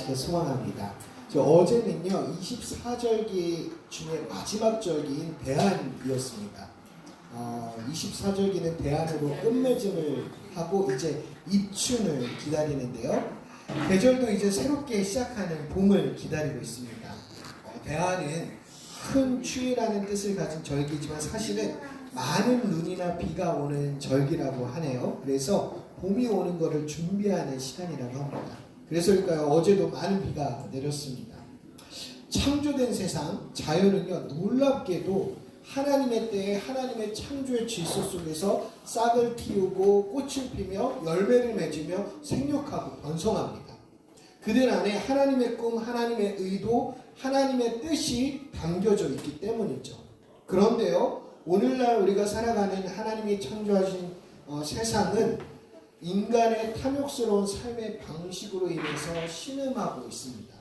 하시길 소원합니다. 어제는요 24절기 중에 마지막 절기인 대안이었습니다. 24절기는 대안으로 끝맺음을 하고 이제 입춘을 기다리는데요. 계절도 이제 새롭게 시작하는 봄을 기다리고 있습니다. 대안은 큰 추위라는 뜻을 가진 절기지만 사실은 많은 눈이나 비가 오는 절기라고 하네요. 그래서 봄이 오는 것을 준비하는 시간이라고 합니다. 그래서일까요? 어제도 많은 비가 내렸습니다. 창조된 세상, 자연은요 놀랍게도 하나님의 때에 하나님의 창조의 질서 속에서 싹을 틔우고 꽃을 피며 열매를 맺으며 생육하고 번성합니다. 그들 안에 하나님의 꿈, 하나님의 의도, 하나님의 뜻이 담겨져 있기 때문이죠. 그런데요, 오늘날 우리가 살아가는 하나님이 창조하신 세상은 인간의 탐욕스러운 삶의 방식으로 인해서 신음하고 있습니다.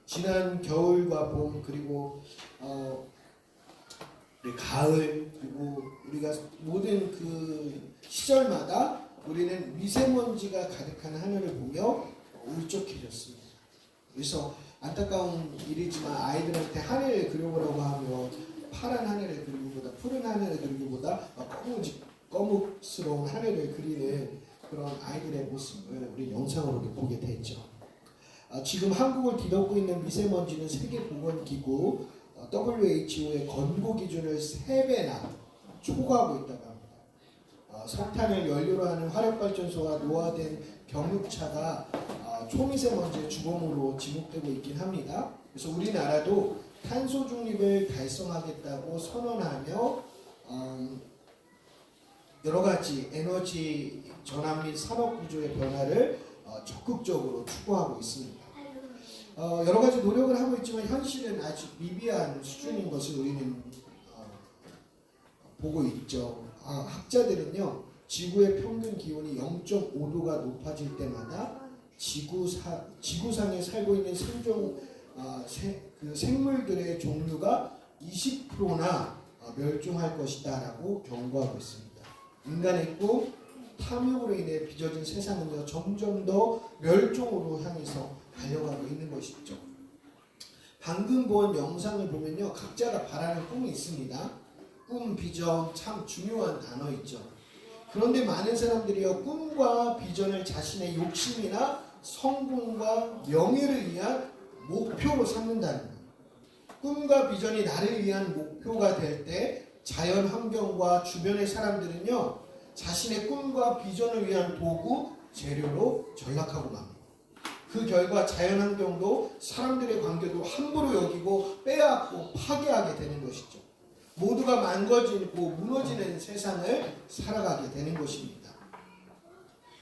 지난 겨울과 봄 그리고 가을 그리고 우리가 모든 그 시절마다 우리는 미세먼지가 가득한 하늘을 보며 울적해졌습니다. 그래서 안타까운 일이지만 아이들한테 하늘을 그려보라고 하면 파란 하늘을 그리기보다 푸른 하늘을 그리기보다 거뭇스러운 하늘을 그리는 그런 아이들의 모습을 우리 영상으로 보게 됐죠. 지금 한국을 뒤덮고 있는 미세먼지는 세계보건기구 WHO의 권고 기준을 3배나 초과하고 있다고 합니다. 석탄을 연료로 하는 화력발전소와 노화된 경유차가 초미세먼지의 주범으로 지목되고 있긴 합니다. 그래서 우리나라도 탄소 중립을 달성하겠다고 선언하며 여러 가지 에너지 전환 및 산업 구조의 변화를 적극적으로 추구하고 있습니다. 여러 가지 노력을 하고 있지만 현실은 아직 미비한 수준인 것을 우리는 보고 있죠. 학자들은요, 지구의 평균 기온이 0.5도가 높아질 때마다 지구상에 살고 있는 생물들의 종류가 20%나 멸종할 것이다 라고 경고하고 있습니다. 인간의 꿈, 탐욕으로 인해 빚어진 세상은요 점점 더 멸종으로 향해서 달려가고 있는 것이죠. 방금 본 영상을 보면요 각자가 바라는 꿈이 있습니다. 꿈, 비전 참 중요한 단어이죠. 그런데 많은 사람들이요 꿈과 비전을 자신의 욕심이나 성공과 명예를 위한 목표로 삼는다는 거예요. 꿈과 비전이 나를 위한 목표가 될 때 자연 환경과 주변의 사람들은요 자신의 꿈과 비전을 위한 도구, 재료로 전락하고 맙니다. 그 결과 자연 환경도 사람들의 관계도 함부로 여기고 빼앗고 파괴하게 되는 것이죠. 모두가 망가지고 무너지는 세상을 살아가게 되는 것입니다.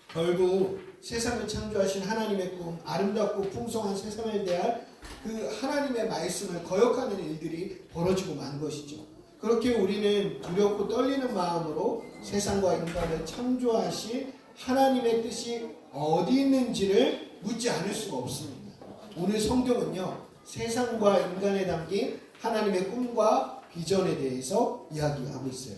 결국 세상을 창조하신 하나님의 꿈, 아름답고 풍성한 세상을 대할 그 하나님의 말씀을 거역하는 일들이 벌어지고 만 것이죠. 그렇게 우리는 두렵고 떨리는 마음으로 세상과 인간을 창조하신 하나님의 뜻이 어디 있는지를 묻지 않을 수가 없습니다. 오늘 성경은요 세상과 인간에 담긴 하나님의 꿈과 비전에 대해서 이야기하고 있어요.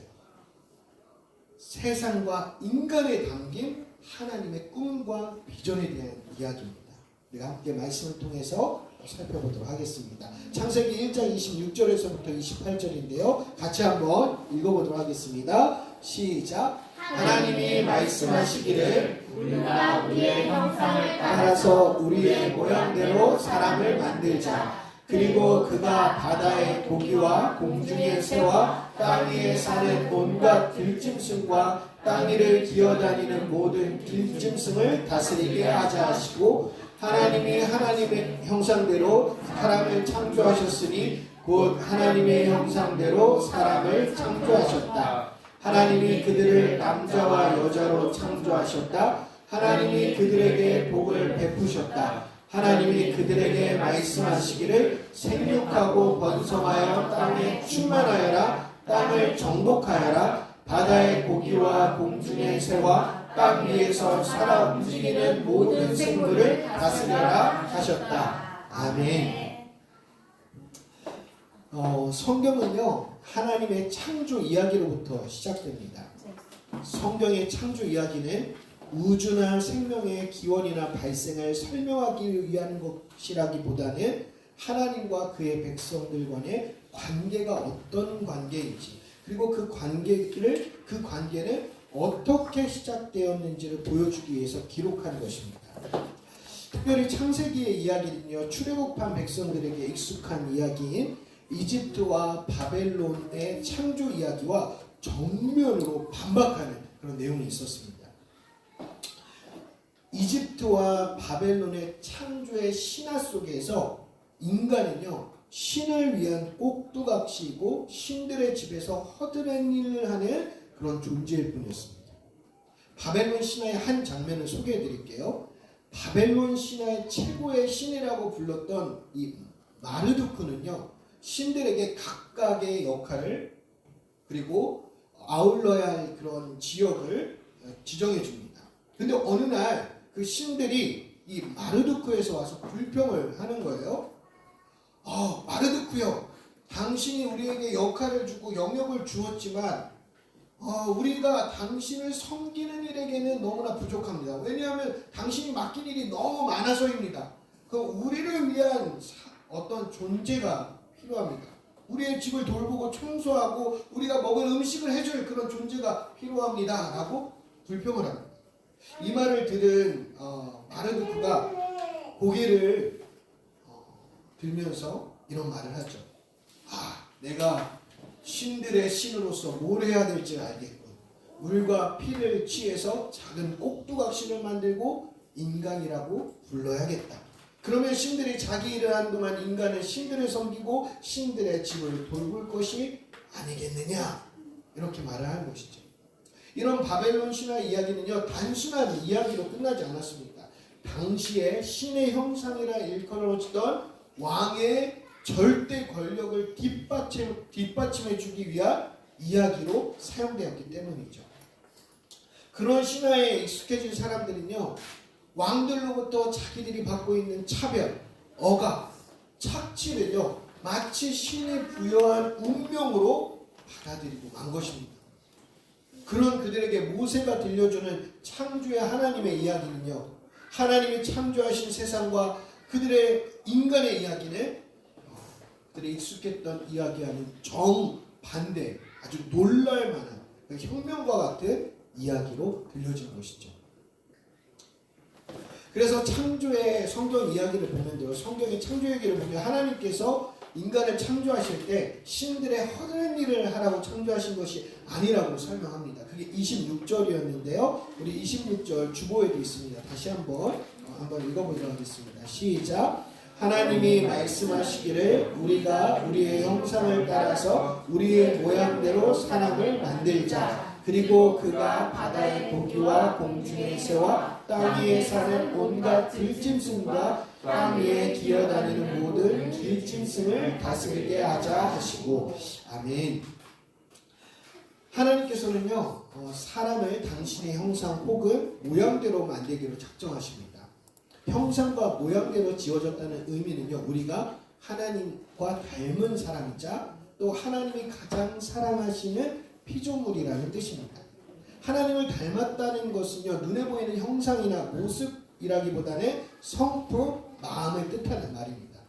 세상과 인간에 담긴 하나님의 꿈과 비전에 대한 이야기입니다. 우리가 함께 말씀을 통해서 살펴보도록 하겠습니다. 창세기 1장 26절에서부터 28절인데요. 같이 한번 읽어보도록 하겠습니다. 시작. 하나님이 말씀하시기를 우리가 우리의 형상을 따라서 우리의 모양대로 사람을 만들자. 그리고 그가 바다의 고기와 공중의 새와 땅 위에 사는 온갖 들짐승과 땅 위를 기어다니는 모든 들짐승을 다스리게 하자 하시고 하나님이 하나님의 형상대로 사람을 창조하셨으니 곧 하나님의 형상대로 사람을 창조하셨다. 하나님이 그들을 남자와 여자로 창조하셨다. 하나님이 그들에게 복을 베푸셨다. 하나님이 그들에게 말씀하시기를 생육하고 번성하여 땅에 충만하여라. 땅을 정복하여라. 바다의 고기와 공중의 새와 땅 위에서 살아 움직이는 모든 생물을 다스려라 하셨다. 아멘. 성경은요 하나님의 창조 이야기로부터 시작됩니다. 성경의 창조 이야기는 우주나 생명의 기원이나 발생을 설명하기 위한 것이라기보다는 하나님과 그의 백성들 간의 관계가 어떤 관계인지, 그리고 그 관계는 어떻게 시작되었는지를 보여주기 위해서 기록한 것입니다. 특별히 창세기의 이야기는요, 출애굽한 백성들에게 익숙한 이야기인 이집트와 바벨론의 창조 이야기와 정면으로 반박하는 그런 내용이 있었습니다. 이집트와 바벨론의 창조의 신화 속에서 인간은요, 신을 위한 꼭두각시이고 신들의 집에서 허드렛 일을 하는 그런 존재일 뿐이었습니다. 바벨론 신화의 한 장면을 소개해 드릴게요. 바벨론 신화의 최고의 신이라고 불렀던 이 마르두크는요, 신들에게 각각의 역할을 그리고 아울러야 할 그런 지역을 지정해 줍니다. 근데 어느 날 그 신들이 이 마르두크에서 와서 불평을 하는 거예요. 마르두크요, 당신이 우리에게 역할을 주고 영역을 주었지만 우리가 당신을 섬기는 일에게는 너무나 부족합니다. 왜냐하면 당신이 맡긴 일이 너무 많아서입니다. 우리를 위한 어떤 존재가 필요합니다. 우리의 집을 돌보고 청소하고 우리가 먹을 음식을 해줄 그런 존재가 필요합니다 라고 불평을 합니다. 이 말을 들은 마르두크가 고개를 들면서 이런 말을 하죠. 내가 신들의 신으로서 뭘 해야 될지 알겠군. 물과 피를 취해서 작은 꼭두각시를 만들고 인간이라고 불러야겠다. 그러면 신들이 자기 일을 하는 동안 인간은 신들을 섬기고 신들의 집을 돌볼 것이 아니겠느냐, 이렇게 말을 하는 것이죠. 이런 바벨론 신화 이야기는요, 단순한 이야기로 끝나지 않았습니다. 당시에 신의 형상이라 일컬어지던 왕의 절대 권력을 뒷받침해 주기 위한 이야기로 사용되었기 때문이죠. 그런 신화에 익숙해진 사람들은요, 왕들로부터 자기들이 받고 있는 차별, 억압, 착취를요, 마치 신이 부여한 운명으로 받아들이고 만 것입니다. 그런 그들에게 모세가 들려주는 창조의 하나님의 이야기는요, 하나님이 창조하신 세상과 그들의 인간의 이야기는 그들이 익숙했던 이야기와는 정반대, 아주 놀랄만한 혁명과 같은 이야기로 들려진 것이죠. 그래서 창조의 성경 이야기를 보면요, 성경의 창조 얘기를 보면 하나님께서 인간을 창조하실 때 신들의 허드렛 일을 하라고 창조하신 것이 아니라고 설명합니다. 그게 26절이었는데요. 우리 26절 주보에도 있습니다. 다시 한번 읽어보도록 하겠습니다. 시작. 하나님이 말씀하시기를 우리가 우리의 형상을 따라서 우리의 모양대로 사람을 만들자. 그리고 그가 바다의 고기와 공중의 새와 땅 위에 사는 온갖 들짐승과 땅 위에 기어다니는 모든 들짐승을 다스리게 하자 하시고. 아멘. 하나님께서는요, 사람을 당신의 형상 혹은 모양대로 만들기로 작정하십니다. 형상과 모양대로 지어졌다는 의미는요, 우리가 하나님과 닮은 사람이자 또 하나님이 가장 사랑하시는 피조물이라는 뜻입니다. 하나님을 닮았다는 것은요, 눈에 보이는 형상이나 모습이라기보다는 성품, 마음을 뜻하는 말입니다.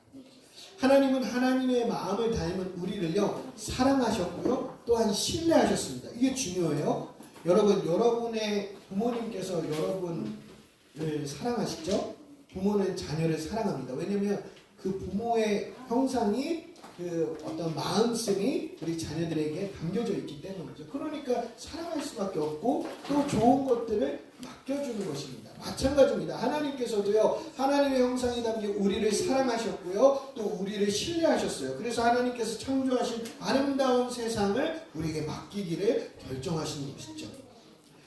하나님은 하나님의 마음을 닮은 우리를요, 사랑하셨고요, 또한 신뢰하셨습니다. 이게 중요해요. 여러분의 부모님께서 여러분을 사랑하시죠? 부모는 자녀를 사랑합니다. 왜냐하면 그 부모의 형상이 그 어떤 마음씀이 우리 자녀들에게 담겨져 있기 때문이죠. 그러니까 사랑할 수밖에 없고 또 좋은 것들을 맡겨주는 것입니다. 마찬가지입니다. 하나님께서도요, 하나님의 형상이 담긴 우리를 사랑하셨고요, 또 우리를 신뢰하셨어요. 그래서 하나님께서 창조하신 아름다운 세상을 우리에게 맡기기를 결정하신 것이죠.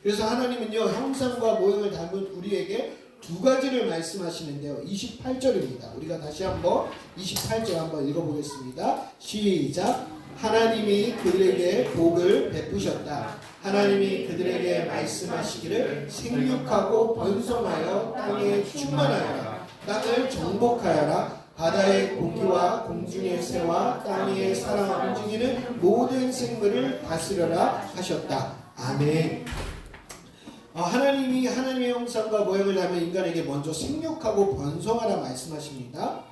그래서 하나님은요, 형상과 모형을 닮은 우리에게 두 가지를 말씀하시는데요. 28절입니다. 우리가 다시 한번 28절 한번 읽어보겠습니다. 시작. 하나님이 그들에게 복을 베푸셨다. 하나님이 그들에게 말씀하시기를 생육하고 번성하여 땅에 충만하여라. 땅을 정복하여라. 바다의 고기와 공중의 새와 땅 위에 살아 움직이는 모든 생물을 다스려라 하셨다. 아멘. 하나님이 하나님의 형상과 모양을 닮은 인간에게 먼저 생육하고 번성하라 말씀하십니다.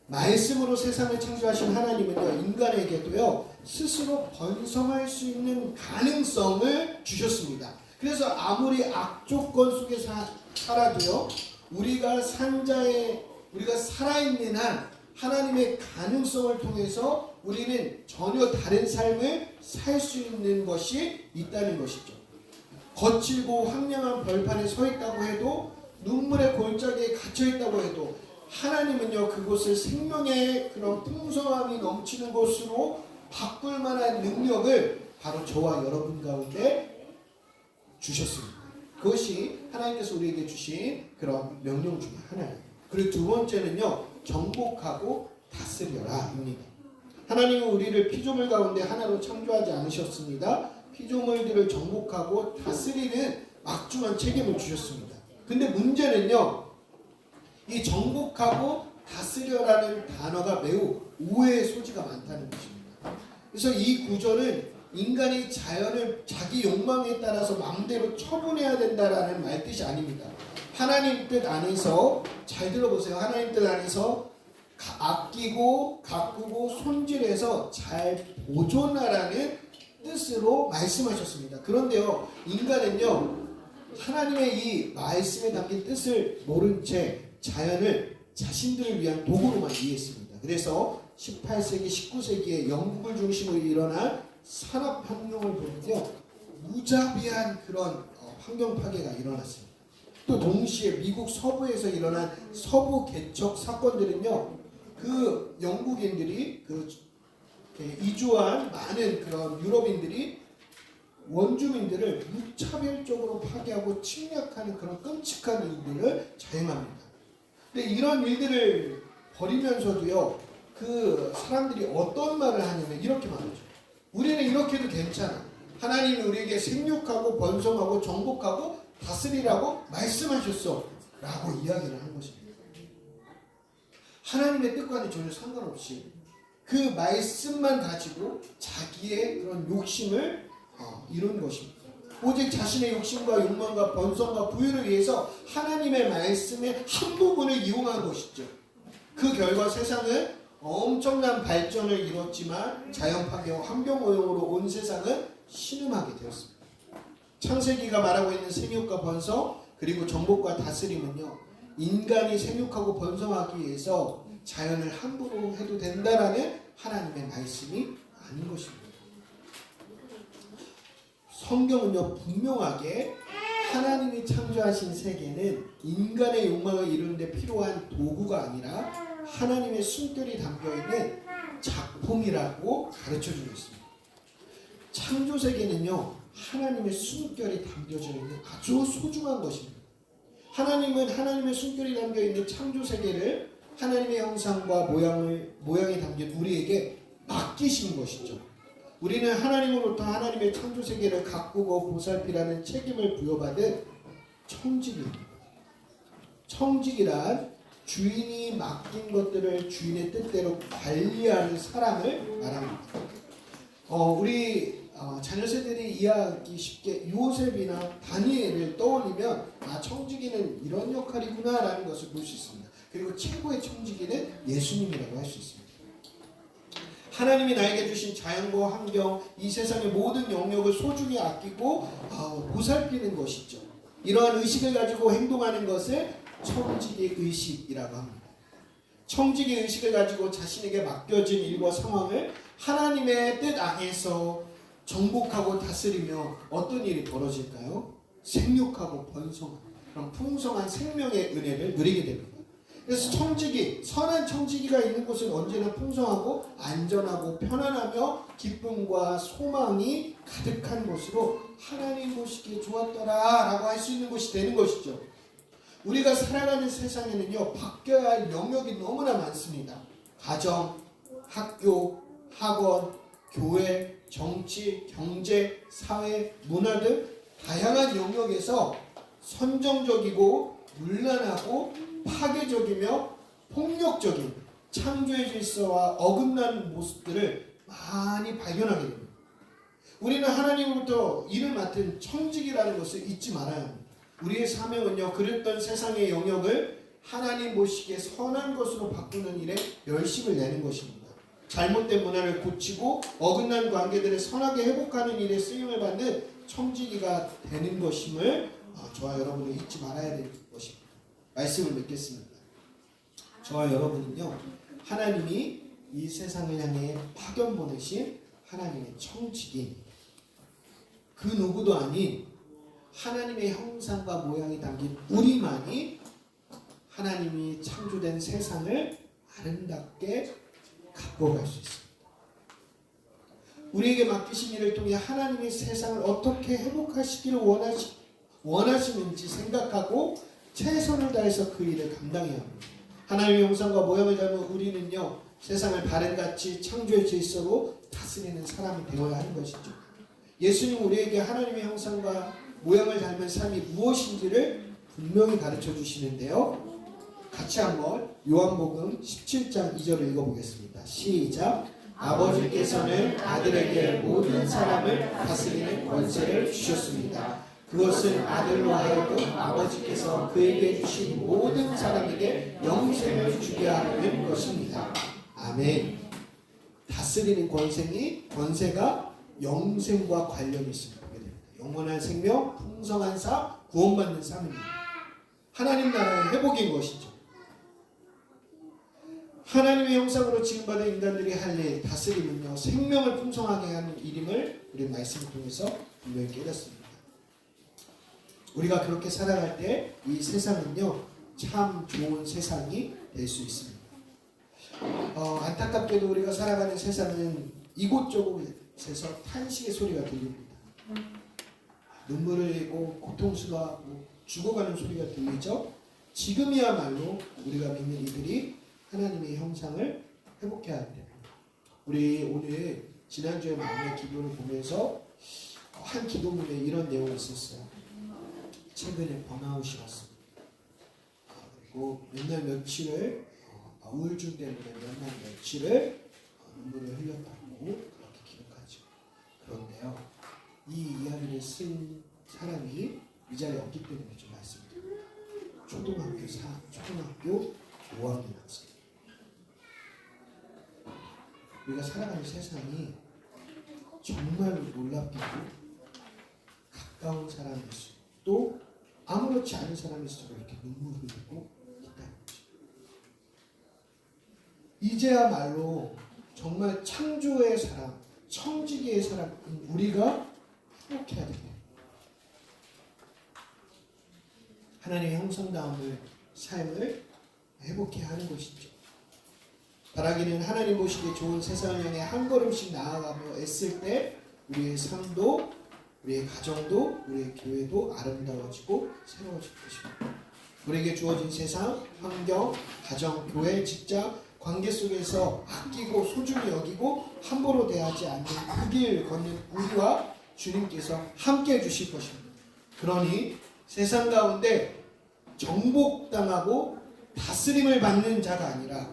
말씀으로 세상을 창조하신 하나님은요, 인간에게도요 스스로 번성할 수 있는 가능성을 주셨습니다. 그래서 아무리 악조건 속에 살아도요, 우리가 살아있는 한 하나님의 가능성을 통해서 우리는 전혀 다른 삶을 살 수 있는 것이 있다는 것이죠. 거칠고 황량한 벌판에 서 있다고 해도, 눈물의 골짜기에 갇혀 있다고 해도 하나님은요 그곳을 생명의 그런 풍성함이 넘치는 곳으로 바꿀 만한 능력을 바로 저와 여러분 가운데 주셨습니다. 그것이 하나님께서 우리에게 주신 그런 명령 중 하나예요. 그리고 두 번째는요, 정복하고 다스려라 입니다. 하나님은 우리를 피조물 가운데 하나로 창조하지 않으셨습니다. 피조물들을 정복하고 다스리는 막중한 책임을 주셨습니다. 근데 문제는요, 이 정복하고 다스려라는 단어가 매우 오해의 소지가 많다는 것입니다. 그래서 이 구절은 인간이 자연을 자기 욕망에 따라서 마음대로 처분해야 된다라는 말뜻이 아닙니다. 하나님 뜻 안에서, 잘 들어보세요. 하나님 뜻 안에서 아끼고 가꾸고 손질해서 잘 보존하라는 뜻으로 말씀하셨습니다. 그런데요, 인간은요 하나님의 이 말씀에 담긴 뜻을 모른 채 자연을 자신들을 위한 도구로만 이해했습니다. 그래서 18세기, 19세기에 영국을 중심으로 일어난 산업혁명을 보면요, 무자비한 그런 환경 파괴가 일어났습니다. 또 동시에 미국 서부에서 일어난 서부 개척 사건들은요, 그 영국인들이 이주한 많은 그런 유럽인들이 원주민들을 무차별적으로 파괴하고 침략하는 그런 끔찍한 일들을 자행합니다. 근데 이런 일들을 벌이면서도요, 그 사람들이 어떤 말을 하냐면 이렇게 말하죠. 우리는 이렇게 해도 괜찮아. 하나님이 우리에게 생육하고 번성하고 정복하고 다스리라고 말씀하셨어 라고 이야기를 한 것입니다. 하나님의 뜻과는 전혀 상관없이 그 말씀만 가지고 자기의 그런 욕심을 이룬 것입니다. 오직 자신의 욕심과 욕망과 번성과 부유를 위해서 하나님의 말씀의 한 부분을 이용한 것이죠. 그 결과 세상은 엄청난 발전을 이뤘지만 자연 파괴와 환경오염으로 온 세상은 신음하게 되었습니다. 창세기가 말하고 있는 생육과 번성, 그리고 정복과 다스림은요, 인간이 생육하고 번성하기 위해서 자연을 함부로 해도 된다라는 하나님의 말씀이 아닌 것입니다. 성경은요 분명하게 하나님이 창조하신 세계는 인간의 욕망을 이루는 데 필요한 도구가 아니라 하나님의 숨결이 담겨있는 작품이라고 가르쳐주고 있습니다. 창조 세계는요 하나님의 숨결이 담겨져 있는 아주 소중한 것입니다. 하나님은 하나님의 숨결이 담겨있는 창조 세계를 하나님의 형상과 모양이 담긴 우리에게 맡기신 것이죠. 우리는 하나님으로부터 하나님의 창조 세계를 가꾸고 보살피라는 책임을 부여받은 청직입니다. 청직이란 주인이 맡긴 것들을 주인의 뜻대로 관리하는 사람을 말합니다. 우리 자녀 세대들이 이해하기 쉽게 요셉이나 다니엘을 떠올리면 청지기는 이런 역할이구나 라는 것을 볼 수 있습니다. 그리고 최고의 청지기는 예수님이라고 할 수 있습니다. 하나님이 나에게 주신 자연과 환경, 이 세상의 모든 영역을 소중히 아끼고 보살피는 것이죠. 이러한 의식을 가지고 행동하는 것을 청지기 의식이라고 합니다. 청지기 의식을 가지고 자신에게 맡겨진 일과 상황을 하나님의 뜻 안에서 정복하고 다스리며 어떤 일이 벌어질까요? 생육하고 번성하고 그런 풍성한 생명의 은혜를 누리게 됩니다. 그래서 청지기, 선한 청지기가 있는 곳은 언제나 풍성하고 안전하고 편안하며 기쁨과 소망이 가득한 곳으로 하나님 보시기에 좋았더라 라고 할 수 있는 곳이 되는 것이죠. 우리가 살아가는 세상에는요 바뀌어야 할 영역이 너무나 많습니다. 가정, 학교, 학원, 교회, 정치, 경제, 사회, 문화 등 다양한 영역에서 선정적이고 문란하고 파괴적이며 폭력적인 창조의 질서와 어긋난 모습들을 많이 발견하게 됩니다. 우리는 하나님으로부터 일을 맡은 청직이라는 것을 잊지 말아야 합니다. 우리의 사명은요, 그랬던 세상의 영역을 하나님 보시기에 선한 것으로 바꾸는 일에 열심을 내는 것입니다. 잘못된 문화를 고치고 어긋난 관계들을 선하게 회복하는 일에 쓰임을 받는 청지기가 되는 것임을 저와 여러분은 잊지 말아야 될 것입니다. 말씀을 맺겠습니다. 저와 여러분은요, 하나님이 이 세상을 향해 파견 보내신 하나님의 청지기입니다. 그 누구도 아닌 하나님의 형상과 모양이 담긴 우리만이 하나님이 창조된 세상을 아름답게 가꿔갈 수 있습니다. 우리에게 맡기신 일을 통해 하나님이 세상을 어떻게 회복하시기를 원하시는지 생각하고 최선을 다해서 그 일을 감당해야 합니다. 하나님의 형상과 모양을 닮은 우리는요, 세상을 바램같이 창조의 질서로 다스리는 사람이 되어야 하는 것이죠. 예수님 우리에게 하나님의 형상과 모양을 닮은 삶이 무엇인지를 분명히 가르쳐 주시는데요. 같이 한번 요한복음 17장 2절을 읽어보겠습니다. 시작. 아버지께서는 아들에게 모든 사람을 다스리는 권세를 주셨습니다. 그것은 아들로 하여금 아버지께서 그에게 주신 모든 사람에게 영생을 주게 하는 것입니다. 아멘. 다스리는 권세가 영생과 관련이 있습니다. 영원한 생명, 풍성한 삶, 구원받는 삶입니다. 하나님 나라의 회복인 것이죠. 하나님의 형상으로 지음받은 인간들이 할 일, 다스림은요, 생명을 풍성하게 하는 일임을 우리 말씀을 통해서 분명히 깨닫습니다. 우리가 그렇게 살아갈 때 이 세상은요, 참 좋은 세상이 될 수 있습니다. 안타깝게도 우리가 살아가는 세상은 이곳저곳에서 탄식의 소리가 들립니다. 눈물을 흘리고 고통스러워하고 죽어가는 소리가 들리죠. 지금이야말로 우리가 믿는 이들이 하나님의 형상을 회복해야 합니다. 우리 오늘 지난주에 마음의 기도를 보면서 한 기도문에 이런 내용이 있었어요. 최근에 번아웃이 왔습니다. 그리고 몇날 며칠을 우울증 때문에 몇날 며칠을 눈물을 흘렸다고 그렇게 기록하죠. 그런데요, 이 이야기를 쓴 사람이 이 자리에 없기 때문에 좀 말씀드립니다. 초등학교 5학년 학생. 우리가 살아가는 세상이 정말 놀랍게도 가까운 사람일수록 또 아무렇지 않은 사람일수록 이렇게 눈물을 흘리고 있다는 거죠. 이제야말로 정말 창조의 사람, 청지기의 사람, 우리가 회복해야 됩니다. 하나님의 형상다움을 삶을 회복해야 하는 것이죠. 바라기는 하나님 보시기에 좋은 세상을 향해 한 걸음씩 나아가며 애쓸 때 우리의 삶도, 우리의 가정도, 우리의 교회도 아름다워지고 새로워질 것입니다. 우리에게 주어진 세상, 환경, 가정, 교회, 직장, 관계 속에서 아끼고 소중히 여기고 함부로 대하지 않는 그 길 걷는 우리와 주님께서 함께 해주실 것입니다. 그러니 세상 가운데 정복당하고 다스림을 받는 자가 아니라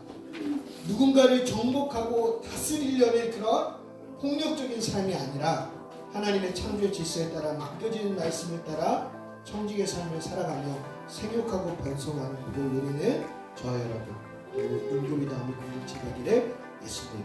누군가를 정복하고 다스리려는 그런 폭력적인 삶이 아니라 하나님의 창조의 질서에 따라 맡겨지는 말씀을 따라 청직의 삶을 살아가며 생육하고 번성하는 복을 누리는 저와 여러분, 그리고 은교리 다음의 공동체 되기를 예수님